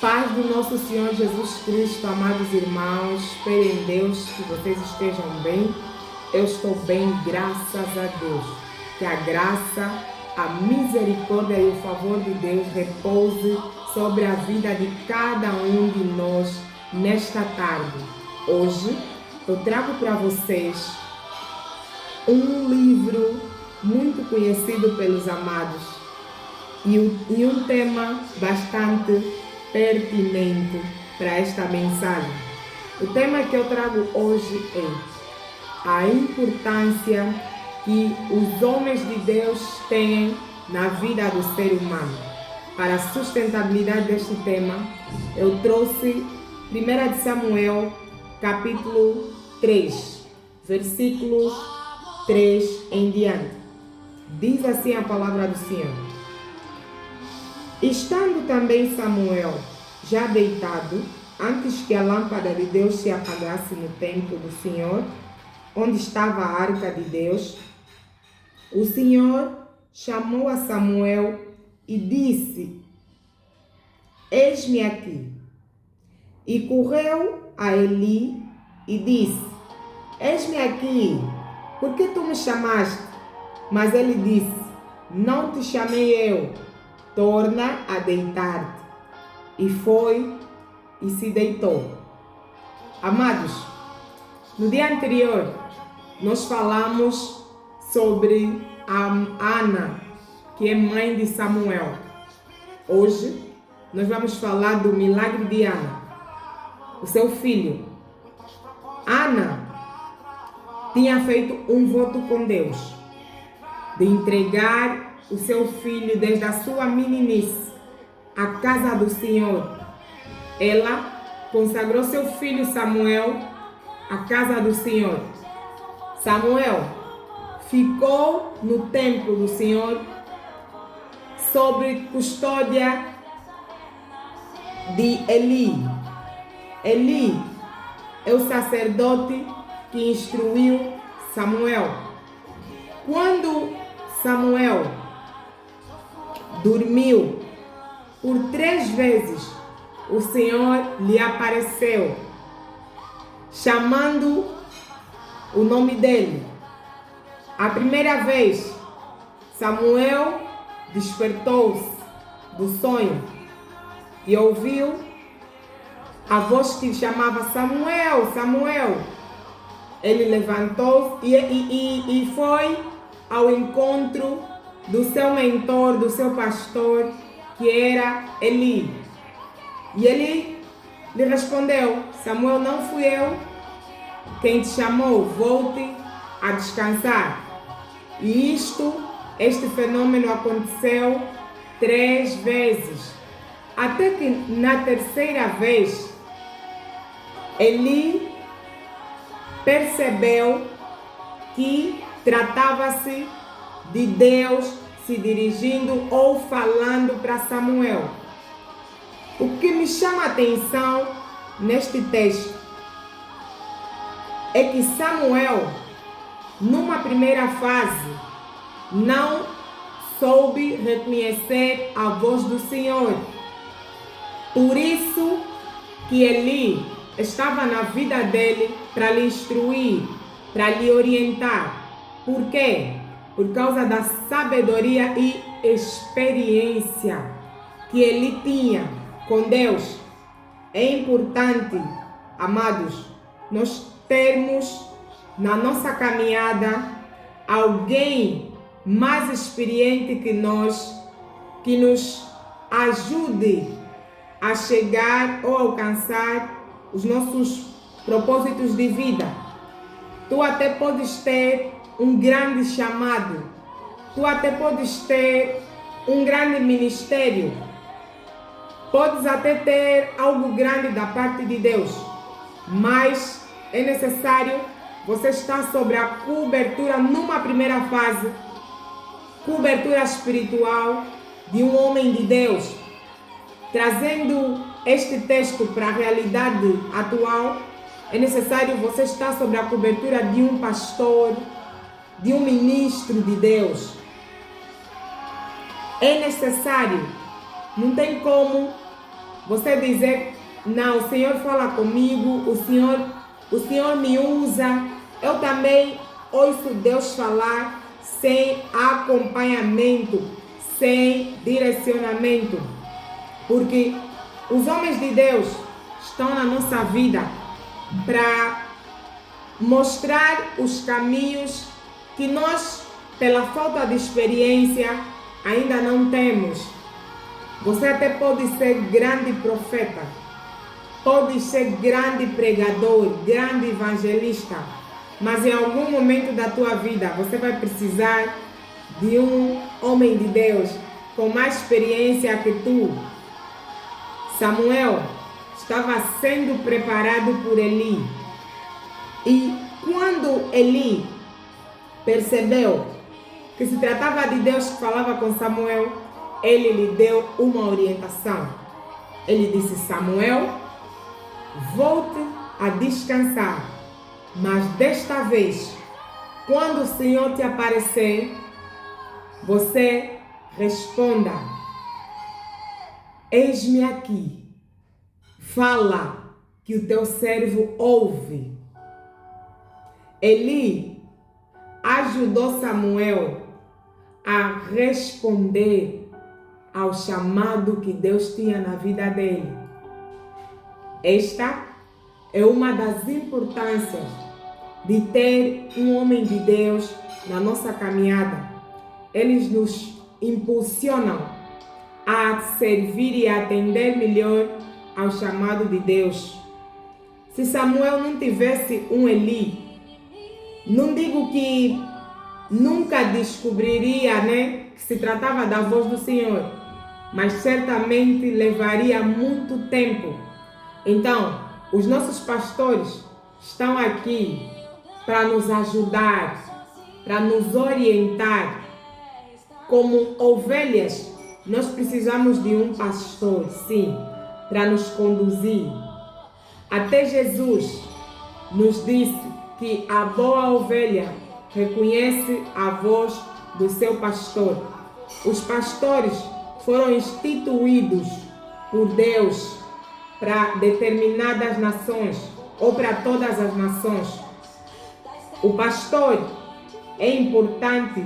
Paz do nosso Senhor Jesus Cristo, amados irmãos, espero em Deus que vocês estejam bem. Eu estou bem, graças a Deus. Que a graça, a misericórdia e o favor de Deus repouse sobre a vida de cada um de nós nesta tarde. Hoje eu trago para vocês um livro muito conhecido pelos amados e um tema bastante pertinente para esta mensagem. O tema que eu trago hoje é a importância que os homens de Deus têm na vida do ser humano. Para a sustentabilidade deste tema, eu trouxe 1 Samuel, capítulo 3, versículos 3 em diante. Diz assim a palavra do Senhor. Estando também Samuel já deitado, antes que a lâmpada de Deus se apagasse no templo do Senhor, onde estava a arca de Deus, o Senhor chamou a Samuel e disse: Eis-me aqui. E correu a Eli e disse: Eis-me aqui, por que tu me chamaste? Mas ele disse: Não te chamei eu, torna a deitar-te. E foi e se deitou. Amados, no dia anterior, nós falamos sobre a Ana, que é mãe de Samuel. Hoje, nós vamos falar do milagre de Ana, o seu filho. Ana tinha feito um voto com Deus, de entregar o seu filho desde a sua meninice à casa do Senhor. Ela consagrou seu filho Samuel à casa do Senhor. Samuel ficou no templo do Senhor sob custódia de Eli. Eli é o sacerdote que instruiu Samuel. Quando Samuel dormiu, por 3 vezes o Senhor lhe apareceu, chamando o nome dele. A primeira vez, Samuel despertou-se do sonho e ouviu a voz que chamava: Samuel, Samuel. Ele levantou-se e foi ao encontro do seu mentor, do seu pastor, que era Eli. E ele lhe respondeu: Samuel, não fui eu quem te chamou, volte a descansar. E este fenômeno aconteceu 3 vezes, até que na terceira vez Eli percebeu que tratava-se de Deus se dirigindo ou falando para Samuel. O que me chama a atenção neste texto é que Samuel, numa primeira fase, não soube reconhecer a voz do Senhor. Por isso que Eli estava na vida dele para lhe instruir, para lhe orientar. Por quê? Por causa da sabedoria e experiência que ele tinha com Deus. É importante, amados, nós termos na nossa caminhada alguém mais experiente que nós, que nos ajude a chegar ou alcançar os nossos propósitos de vida. Tu até podes ter um grande chamado, tu até podes ter um grande ministério, podes até ter algo grande da parte de Deus, mas é necessário você estar sobre a cobertura, numa primeira fase, cobertura espiritual de um homem de Deus. Trazendo este texto para a realidade atual, é necessário você estar sobre a cobertura de um pastor, de um ministro de Deus. É necessário, não tem como Você dizer, não, o Senhor fala comigo, o Senhor me usa. Eu também ouço Deus falar sem acompanhamento, sem direcionamento. Porque os homens de Deus estão na nossa vida para mostrar os caminhos que nós, pela falta de experiência, ainda não temos. Você até pode ser grande profeta, pode ser grande pregador, grande evangelista, mas em algum momento da tua vida você vai precisar de um homem de Deus com mais experiência que tu. Samuel estava sendo preparado por Eli. E quando Eli percebeu que se tratava de Deus que falava com Samuel, ele lhe deu uma orientação. Ele disse: Samuel, volte a descansar, mas desta vez, quando o Senhor te aparecer, você responda: eis-me aqui, fala que o teu servo ouve. Eli ajudou Samuel a responder ao chamado que Deus tinha na vida dele. Esta é uma das importâncias de ter um homem de Deus na nossa caminhada. Eles nos impulsionam a servir e a atender melhor ao chamado de Deus. Se Samuel não tivesse um Eli, não digo que nunca descobriria, que se tratava da voz do Senhor, mas certamente levaria muito tempo. Então, os nossos pastores estão aqui para nos ajudar, para nos orientar. Como ovelhas, nós precisamos de um pastor, sim, para nos conduzir. Até Jesus nos disse que a boa ovelha reconhece a voz do seu pastor. Os pastores foram instituídos por Deus para determinadas nações ou para todas as nações. O pastor é importante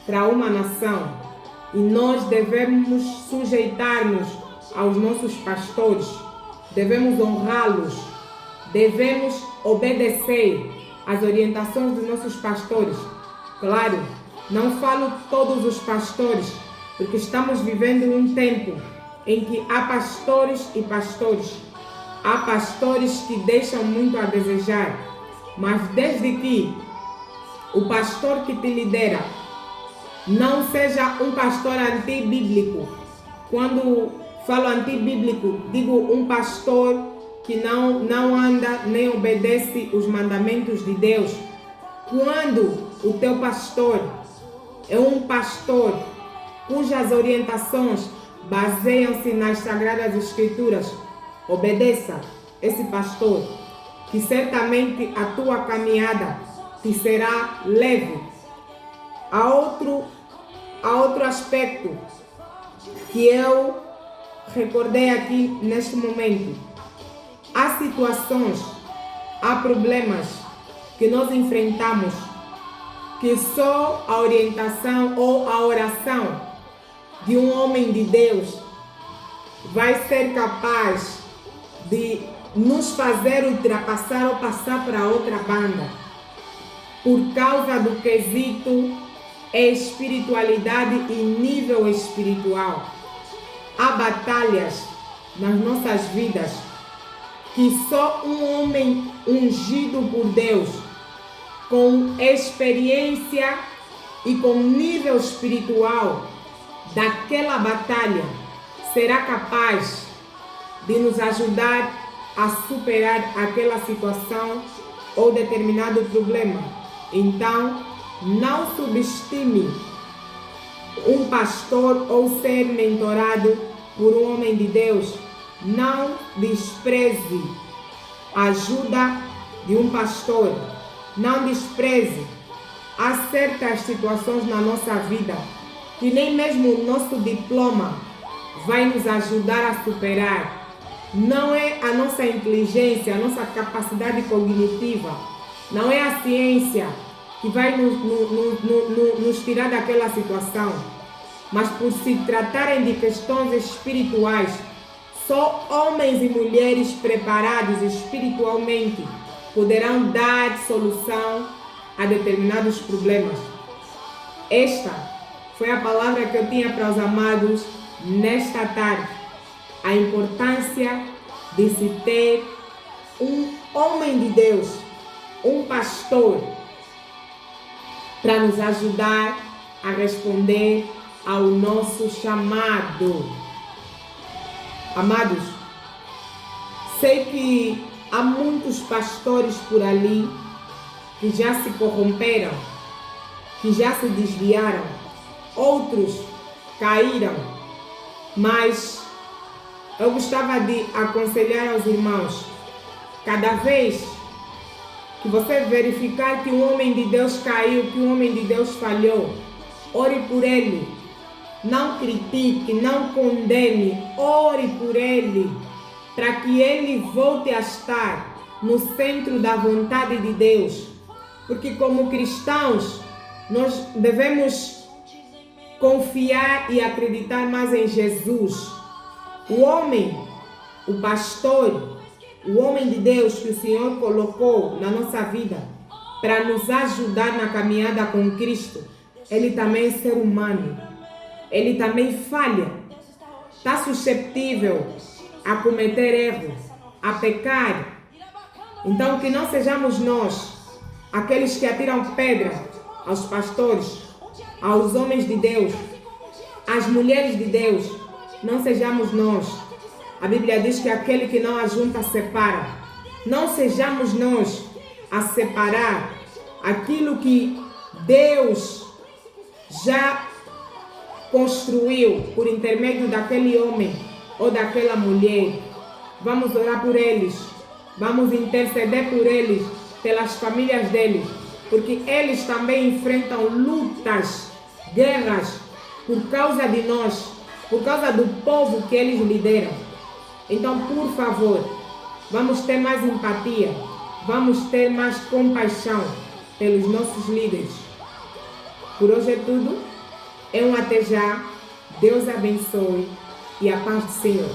para uma nação e nós devemos sujeitar-nos aos nossos pastores, devemos honrá-los, devemos obedecer às orientações dos nossos pastores. Claro, não falo todos os pastores, porque estamos vivendo um tempo em que há pastores e pastores. Há pastores que deixam muito a desejar, mas desde que o pastor que te lidera não seja um pastor antibíblico. Quando falo antibíblico, digo um pastor que não anda nem obedece os mandamentos de Deus. Quando o teu pastor é um pastor cujas orientações baseiam-se nas Sagradas Escrituras, obedeça esse pastor, que certamente a tua caminhada te será leve. Há outro aspecto que eu recordei aqui neste momento. Há situações, há problemas que nós enfrentamos que só a orientação ou a oração de um homem de Deus vai ser capaz de nos fazer ultrapassar ou passar para outra banda, por causa do quesito espiritualidade e nível espiritual. Há batalhas nas nossas vidas que só um homem ungido por Deus, com experiência e com nível espiritual daquela batalha, será capaz de nos ajudar a superar aquela situação ou determinado problema. Então, não subestime um pastor ou ser mentorado por um homem de Deus. Não despreze a ajuda de um pastor. Não despreze. Há certas situações na nossa vida que nem mesmo o nosso diploma vai nos ajudar a superar. não é a nossa inteligência, a nossa capacidade cognitiva, não é a ciência que vai nos tirar daquela situação, mas por se tratarem de questões espirituais, só homens e mulheres preparados espiritualmente poderão dar solução a determinados problemas. Esta foi a palavra que eu tinha para os amados nesta tarde. A importância de se ter um homem de Deus, um pastor, para nos ajudar a responder ao nosso chamado. Amados, sei que há muitos pastores por ali que já se corromperam, que já se desviaram, outros caíram, mas eu gostava de aconselhar aos irmãos, cada vez que você verificar que um homem de Deus caiu, que um homem de Deus falhou, ore por ele. Não critique, não condene, ore por ele, para que ele volte a estar no centro da vontade de Deus. Porque como cristãos, nós devemos confiar e acreditar mais em Jesus. O homem, o pastor, o homem de Deus que o Senhor colocou na nossa vida para nos ajudar na caminhada com Cristo, ele também é ser humano, ele também falha, está suscetível a cometer erros, a pecar. Então que não sejamos nós aqueles que atiram pedra aos pastores, aos homens de Deus, às mulheres de Deus. Não sejamos nós. A Bíblia diz que aquele que não ajunta, separa. Não sejamos nós a separar aquilo que Deus já construiu por intermédio daquele homem ou daquela mulher. Vamos orar por eles. Vamos interceder por eles, pelas famílias deles, porque eles também enfrentam lutas, guerras, por causa de nós, por causa do povo que eles lideram. Então, por favor, vamos ter mais empatia, vamos ter mais compaixão pelos nossos líderes. Por hoje é tudo. É um até já. Deus abençoe e a paz do Senhor.